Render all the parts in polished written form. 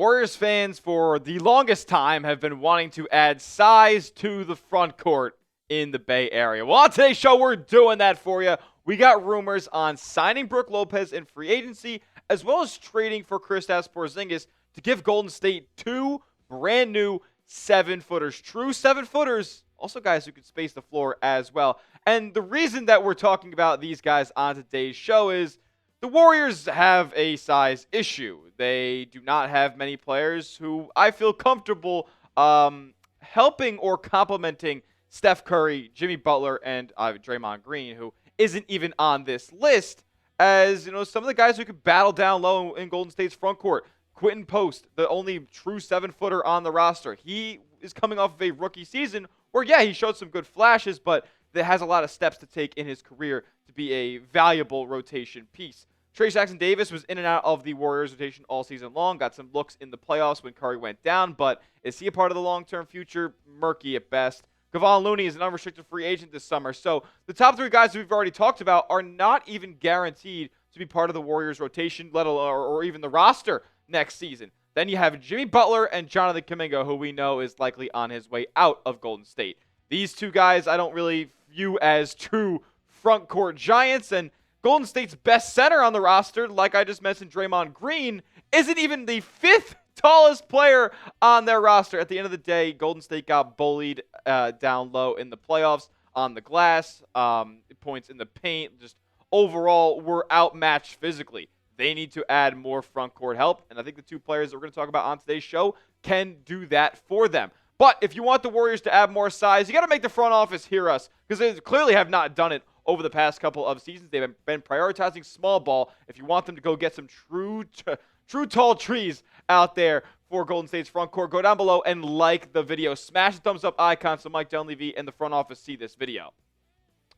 Warriors fans for the longest time have been wanting to add size to the front court in the Bay Area. Well, on today's show, we're doing that for you. We got rumors on signing Brook Lopez in free agency, as well as trading for Kristaps Porzingis to give Golden State two brand new 7-footers. True 7-footers, also guys who can space the floor as well. And the reason that we're talking about these guys on today's show is the Warriors have a size issue. They do not have many players who I feel comfortable helping or complimenting Steph Curry, Jimmy Butler, and Draymond Green, who isn't even on this list, as some of the guys who could battle down low in Golden State's front court. Quentin Post, the only true 7-footer on the roster. He is coming off of a rookie season where, yeah, he showed some good flashes, but that has a lot of steps to take in his career to be a valuable rotation piece. Trey Jackson-Davis was in and out of the Warriors rotation all season long, got some looks in the playoffs when Curry went down, but is he a part of the long-term future? Murky at best. Kevon Looney is an unrestricted free agent this summer, so the top three guys we've already talked about are not even guaranteed to be part of the Warriors rotation, let alone or even the roster next season. Then you have Jimmy Butler and Jonathan Kuminga, who we know is likely on his way out of Golden State. These two guys I don't really view as true front court giants, and Golden State's best center on the roster, like I just mentioned, Draymond Green, isn't even the fifth tallest player on their roster. At the end of the day, Golden State got bullied down low in the playoffs on the glass, points in the paint. Just overall, we're outmatched physically. They need to add more front court help, and I think the two players that we're going to talk about on today's show can do that for them. But if you want the Warriors to add more size, you got to make the front office hear us, because they clearly have not done it over the past couple of seasons. They've been prioritizing small ball. If you want them to go get some true tall trees out there for Golden State's front court, go down below and like the video. Smash the thumbs up icon so Mike Dunleavy and the front office see this video.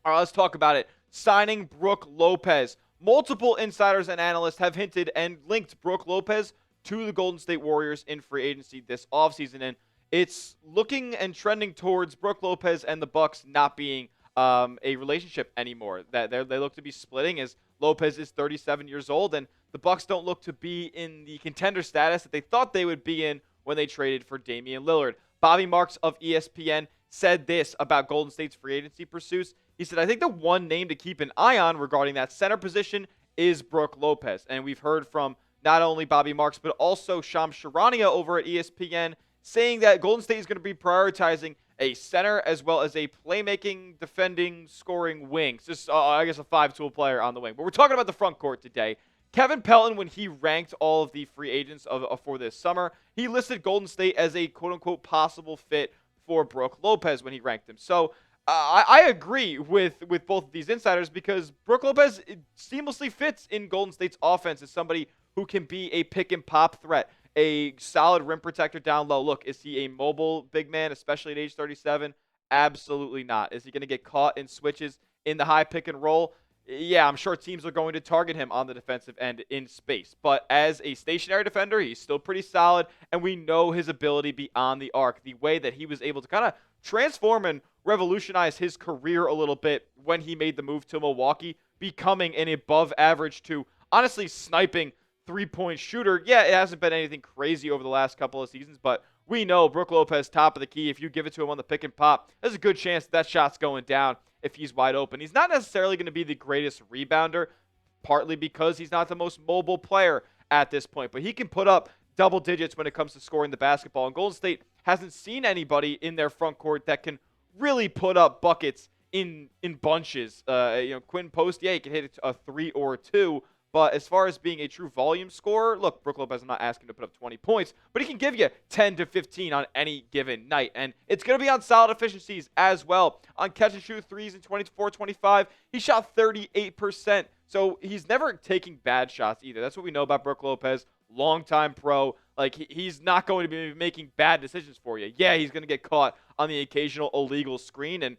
All right, let's talk about it. Signing Brook Lopez. Multiple insiders and analysts have hinted and linked Brook Lopez to the Golden State Warriors in free agency this offseason, and it's looking and trending towards Brook Lopez and the Bucks not being a relationship anymore. That they look to be splitting, as Lopez is 37 years old, and the Bucks don't look to be in the contender status that they thought they would be in when they traded for Damian Lillard. Bobby Marks of ESPN said this about Golden State's free agency pursuits. He said, "I think the one name to keep an eye on regarding that center position is Brook Lopez." And we've heard from not only Bobby Marks, but also Shams Charania over at ESPN saying that Golden State is going to be prioritizing a center as well as a playmaking, defending, scoring wing. Just, I guess, a 5-tool player on the wing. But we're talking about the front court today. Kevin Pelton, when he ranked all of the free agents for this summer, he listed Golden State as a quote-unquote possible fit for Brook Lopez when he ranked him. So I agree with both of these insiders, because Brook Lopez seamlessly fits in Golden State's offense as somebody who can be a pick-and-pop threat, a solid rim protector down low. Look, is he a mobile big man, especially at age 37? Absolutely not. Is he going to get caught in switches in the high pick and roll? Yeah, I'm sure teams are going to target him on the defensive end in space. But as a stationary defender, he's still pretty solid, and we know his ability beyond the arc, the way that he was able to kind of transform and revolutionize his career a little bit when he made the move to Milwaukee, becoming an above average to honestly sniping three-point shooter. Yeah, it hasn't been anything crazy over the last couple of seasons, but we know Brook Lopez, top of the key. If you give it to him on the pick and pop, there's a good chance that shot's going down if he's wide open. He's not necessarily going to be the greatest rebounder, partly because he's not the most mobile player at this point, but he can put up double digits when it comes to scoring the basketball, and Golden State hasn't seen anybody in their front court that can really put up buckets in bunches. Quentin Post, yeah, he can hit a 3 or a 2, but as far as being a true volume scorer, look, Brook Lopez, I'm not asking to put up 20 points, but he can give you 10 to 15 on any given night. And it's going to be on solid efficiencies as well. On catch and shoot threes in 24-25, he shot 38%. So he's never taking bad shots either. That's what we know about Brook Lopez, longtime pro. Like, he's not going to be making bad decisions for you. Yeah, he's going to get caught on the occasional illegal screen,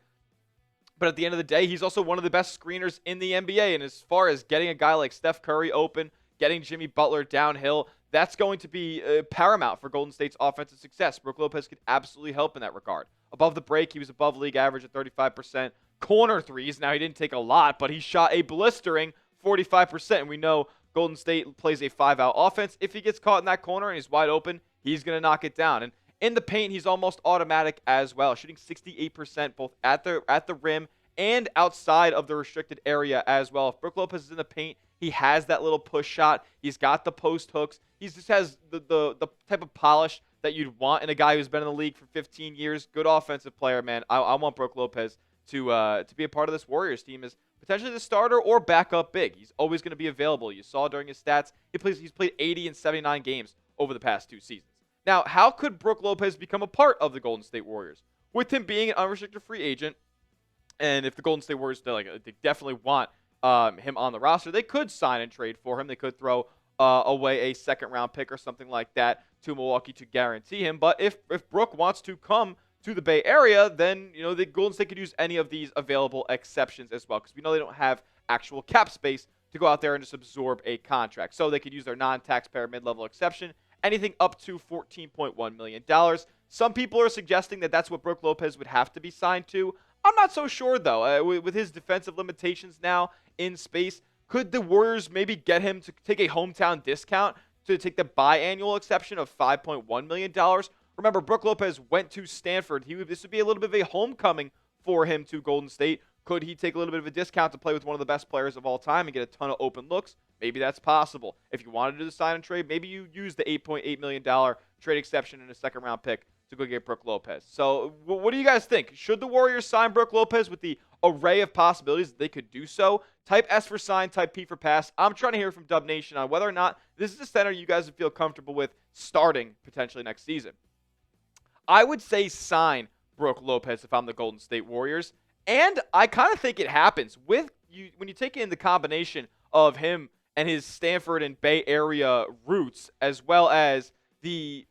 but at the end of the day, he's also one of the best screeners in the NBA. And as far as getting a guy like Steph Curry open, getting Jimmy Butler downhill, that's going to be paramount for Golden State's offensive success. Brook Lopez could absolutely help in that regard. Above the break, he was above league average at 35%. Corner threes, now he didn't take a lot, but he shot a blistering 45%. And we know Golden State plays a 5-out offense. If he gets caught in that corner and he's wide open, he's going to knock it down. And in the paint, he's almost automatic as well, shooting 68% both at the rim and outside of the restricted area as well. If Brook Lopez is in the paint, he has that little push shot. He's got the post hooks. He just has the type of polish that you'd want in a guy who's been in the league for 15 years. Good offensive player, man. I want Brook Lopez to be a part of this Warriors team as potentially the starter or backup big. He's always going to be available. You saw during his stats, he's played 80 and 79 games over the past 2 seasons. Now, how could Brook Lopez become a part of the Golden State Warriors? With him being an unrestricted free agent, and if the Golden State Warriors, they definitely want him on the roster, they could sign and trade for him. They could throw away a second-round pick or something like that to Milwaukee to guarantee him. But if Brook wants to come to the Bay Area, then the Golden State could use any of these available exceptions as well, because we know they don't have actual cap space to go out there and just absorb a contract. So they could use their non-taxpayer mid-level exception, anything up to $14.1 million. Some people are suggesting that that's what Brook Lopez would have to be signed to. I'm not so sure, though. With his defensive limitations now in space, could the Warriors maybe get him to take a hometown discount to take the biannual exception of $5.1 million? Remember, Brook Lopez went to Stanford. This would be a little bit of a homecoming for him to Golden State. Could he take a little bit of a discount to play with one of the best players of all time and get a ton of open looks? Maybe that's possible. If you wanted to do the sign and trade, maybe you use the $8.8 million trade exception and a second-round pick to go get Brook Lopez. So what do you guys think? Should the Warriors sign Brook Lopez with the array of possibilities that they could do so? Type S for sign, type P for pass. I'm trying to hear from Dub Nation on whether or not this is a center you guys would feel comfortable with starting potentially next season. I would say sign Brook Lopez if I'm the Golden State Warriors. And I kind of think it happens with you when you take in the combination of him and his Stanford and Bay Area roots, as well as the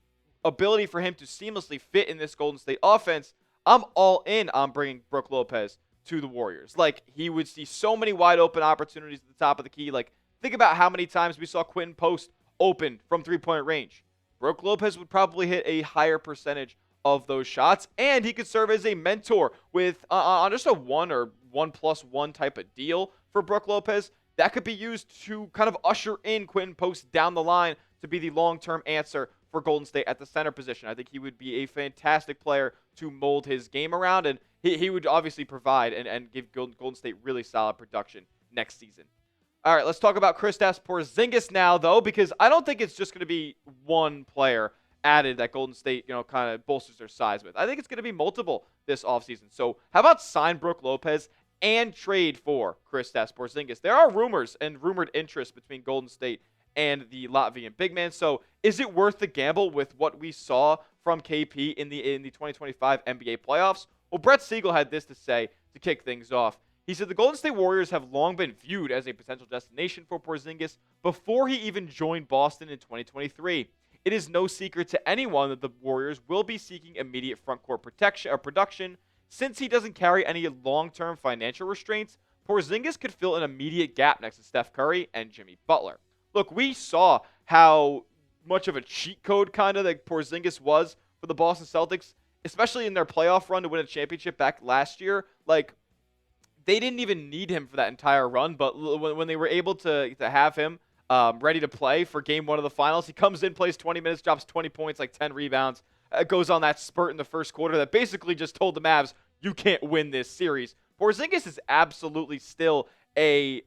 ability for him to seamlessly fit in this Golden State offense. I'm all in on bringing Brook Lopez to the Warriors. Like, he would see so many wide open opportunities at the top of the key. Like, think about how many times we saw Quentin Post open from three-point range. Brook Lopez would probably hit a higher percentage of those shots, and he could serve as a mentor with on just a 1 or 1+1 type of deal for Brook Lopez. That could be used to kind of usher in Quentin Post down the line to be the long-term answer for Golden State at the center position. I think he would be a fantastic player to mold his game around, and he would obviously provide and give Golden State really solid production next season. All right, let's talk about Kristaps Porzingis now, though, because I don't think it's just going to be one player added that Golden State, kind of bolsters their size with. I think it's going to be multiple this offseason. So how about sign Brook Lopez and trade for Kristaps Porzingis? There are rumors and rumored interest between Golden State and the Latvian big man. So is it worth the gamble with what we saw from KP in the 2025 NBA playoffs? Well, Brett Siegel had this to say to kick things off. He said the Golden State Warriors have long been viewed as a potential destination for Porzingis before he even joined Boston in 2023. It is no secret to anyone that the Warriors will be seeking immediate frontcourt production. Since he doesn't carry any long-term financial restraints, Porzingis could fill an immediate gap next to Steph Curry and Jimmy Butler. Look, we saw how much of a cheat code kind of that Porzingis was for the Boston Celtics, especially in their playoff run to win a championship back last year. Like, they didn't even need him for that entire run, but when they were able to have him ready to play for game 1 of the finals, he comes in, plays 20 minutes, drops 20 points, like 10 rebounds, goes on that spurt in the first quarter that basically just told the Mavs, you can't win this series. Porzingis is absolutely still a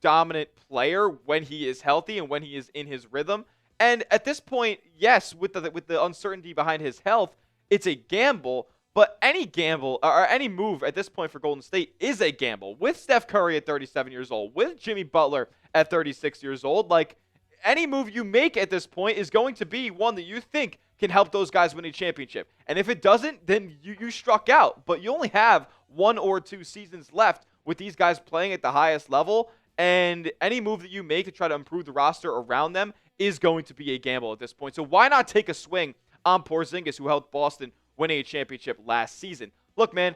dominant player when he is healthy and when he is in his rhythm. And at this point, yes, with the uncertainty behind his health, it's a gamble. But any gamble or any move at this point for Golden State is a gamble. With Steph Curry at 37 years old, with Jimmy Butler at 36 years old, like, any move you make at this point is going to be one that you think can help those guys win a championship. And if it doesn't, then you struck out. But you only have 1 or 2 seasons left with these guys playing at the highest level. And any move that you make to try to improve the roster around them is going to be a gamble at this point. So why not take a swing on Porzingis, who helped Boston winning a championship last season? Look, man,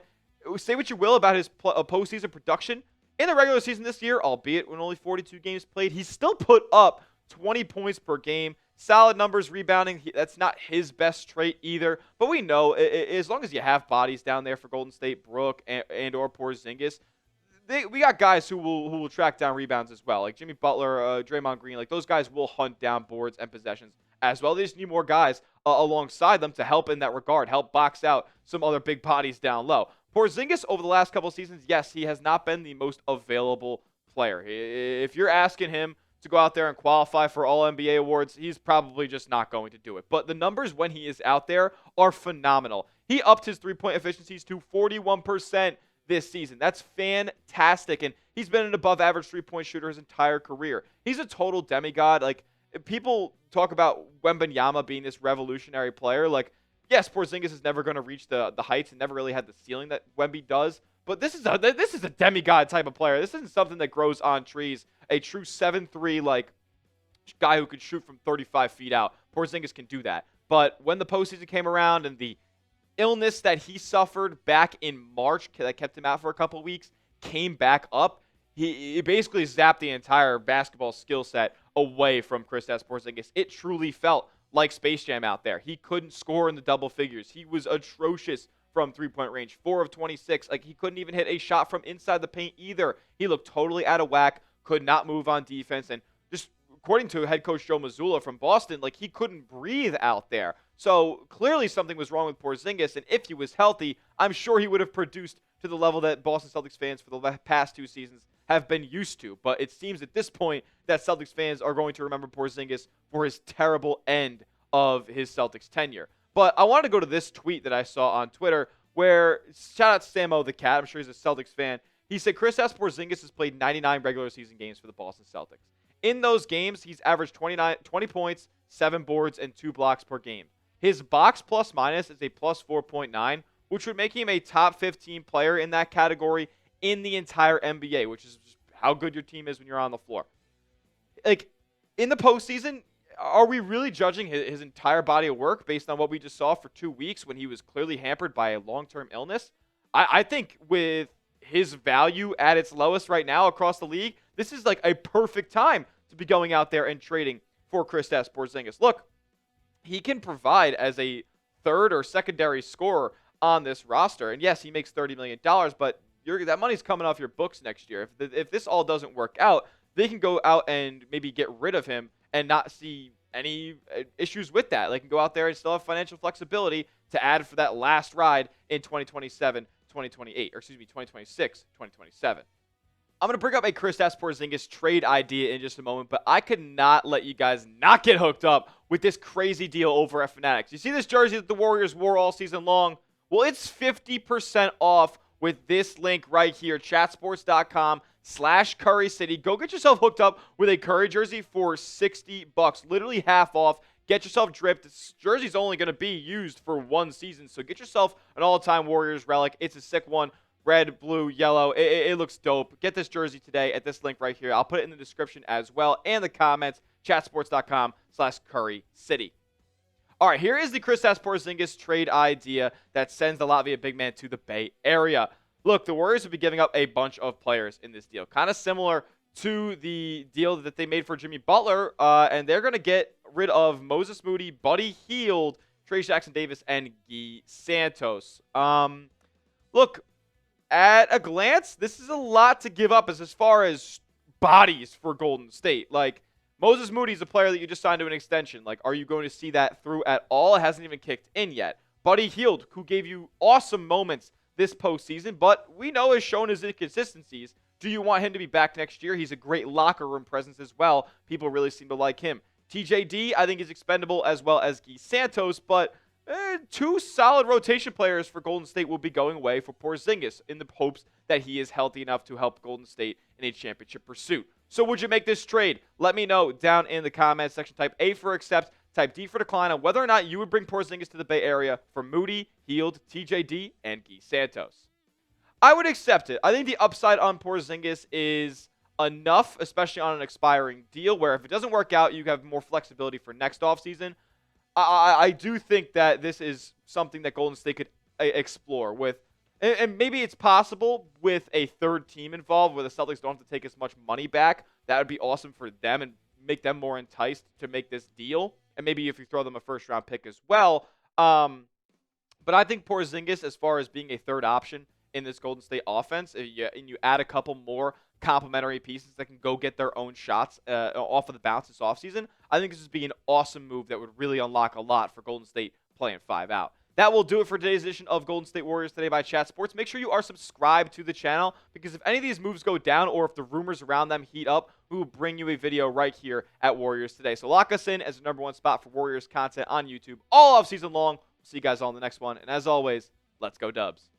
say what you will about his postseason production. In the regular season this year, albeit when only 42 games played, he still put up 20 points per game. Solid numbers rebounding. That's not his best trait either. But we know as long as you have bodies down there for Golden State, Brook and or Porzingis, we got guys who will track down rebounds as well, like Jimmy Butler, Draymond Green. Like those guys will hunt down boards and possessions as well. They just need more guys alongside them to help in that regard, help box out some other big bodies down low. Porzingis over the last couple of seasons, yes, he has not been the most available player. If you're asking him to go out there and qualify for all NBA awards, he's probably just not going to do it. But the numbers when he is out there are phenomenal. He upped his three-point efficiencies to 41% this season. That's fantastic. And he's been an above-average three-point shooter his entire career. He's a total demigod. Like, people talk about Wembanyama being this revolutionary player. Like, yes, Porzingis is never going to reach the heights and never really had the ceiling that Wemby does. But this is a demigod type of player. This isn't something that grows on trees. A true 7'3", like, guy who can shoot from 35 feet out. Porzingis can do that. But when the postseason came around and the illness that he suffered back in March that kept him out for a couple of weeks came back up, he basically zapped the entire basketball skill set away from Kristaps Porzingis. It truly felt like Space Jam out there. He couldn't score in the double figures. He was atrocious from three-point range, 4 of 26. Like, he couldn't even hit a shot from inside the paint either. He looked totally out of whack, could not move on defense, and just according to head coach Joe Mazzulla from Boston, like, he couldn't breathe out there. So clearly something was wrong with Porzingis, and if he was healthy, I'm sure he would have produced to the level that Boston Celtics fans for the past 2 seasons have been used to. But it seems at this point that Celtics fans are going to remember Porzingis for his terrible end of his Celtics tenure. But I wanted to go to this tweet that I saw on Twitter where, shout out Samo the Cat, I'm sure he's a Celtics fan. He said Kristaps Porzingis has played 99 regular season games for the Boston Celtics. In those games, he's averaged 20 points, 7 boards, and 2 blocks per game. His box plus minus is a plus 4.9, which would make him a top 15 player in that category in the entire NBA, which is just how good your team is when you're on the floor. Like, in the postseason, are we really judging his entire body of work based on what we just saw for 2 weeks when he was clearly hampered by a long-term illness? I think with his value at its lowest right now across the league, this is like a perfect time to be going out there and trading for Kristaps Porzingis. Look, he can provide as a third or secondary scorer on this roster. And yes, he makes $30 million, but that money's coming off your books next year. If this all doesn't work out, they can go out and maybe get rid of him and not see any issues with that. They can go out there and still have financial flexibility to add for that last ride in 2027, 2028, or excuse me, 2026, 2027. I'm going to bring up a Kristaps Porzingis trade idea in just a moment, but I could not let you guys not get hooked up with this crazy deal over at Fanatics. You see this jersey that the Warriors wore all season long? Well, it's 50% off with this link right here, chatsports.com/Curry City. Go get yourself hooked up with a Curry jersey for $60, literally half off. Get yourself dripped. This jersey's only going to be used for 1 season, so get yourself an all-time Warriors relic. It's a sick one. Red, blue, yellow. It looks dope. Get this jersey today at this link right here. I'll put it in the description as well and the comments, chatsports.com/Curry City. All right, here is the Kristaps Porzingis trade idea that sends the Latvia big man to the Bay Area. Look, the Warriors will be giving up a bunch of players in this deal, kind of similar to the deal that they made for Jimmy Butler, and they're going to get rid of Moses Moody, Buddy Hield, Trey Jackson-Davis, and Guy Santos. Look, at a glance, this is a lot to give up as far as bodies for Golden State. Like, Moses Moody's a player that you just signed to an extension. Like, are you going to see that through at all? It hasn't even kicked in yet. Buddy Hield, who gave you awesome moments this postseason, but we know has shown his inconsistencies. Do you want him to be back next year? He's a great locker room presence as well. People really seem to like him. TJD, I think, is expendable, as well as Guy Santos, but 2 solid rotation players for Golden State will be going away for Porzingis in the hopes that he is healthy enough to help Golden State in a championship pursuit. So would you make this trade? Let me know down in the comments section. Type A for accept, type D for decline on whether or not you would bring Porzingis to the Bay Area for Moody, Hield, TJD, and Guy Santos. I would accept it. I think the upside on Porzingis is enough, especially on an expiring deal, where if it doesn't work out, you have more flexibility for next offseason. I do think that this is something that Golden State could explore with, and maybe it's possible with a third team involved where the Celtics don't have to take as much money back. That would be awesome for them and make them more enticed to make this deal. And maybe if you throw them a first-round pick as well. But I think Porzingis, as far as being a third option in this Golden State offense, and you add a couple more complementary pieces that can go get their own shots off of the bounce this offseason, I think this would be an awesome move that would really unlock a lot for Golden State playing 5 out. That will do it for today's edition of Golden State Warriors Today by Chat Sports. Make sure you are subscribed to the channel, because if any of these moves go down or if the rumors around them heat up, we will bring you a video right here at Warriors Today. So lock us in as the #1 spot for Warriors content on YouTube all off season long. We'll see you guys all in the next one. And as always, let's go Dubs.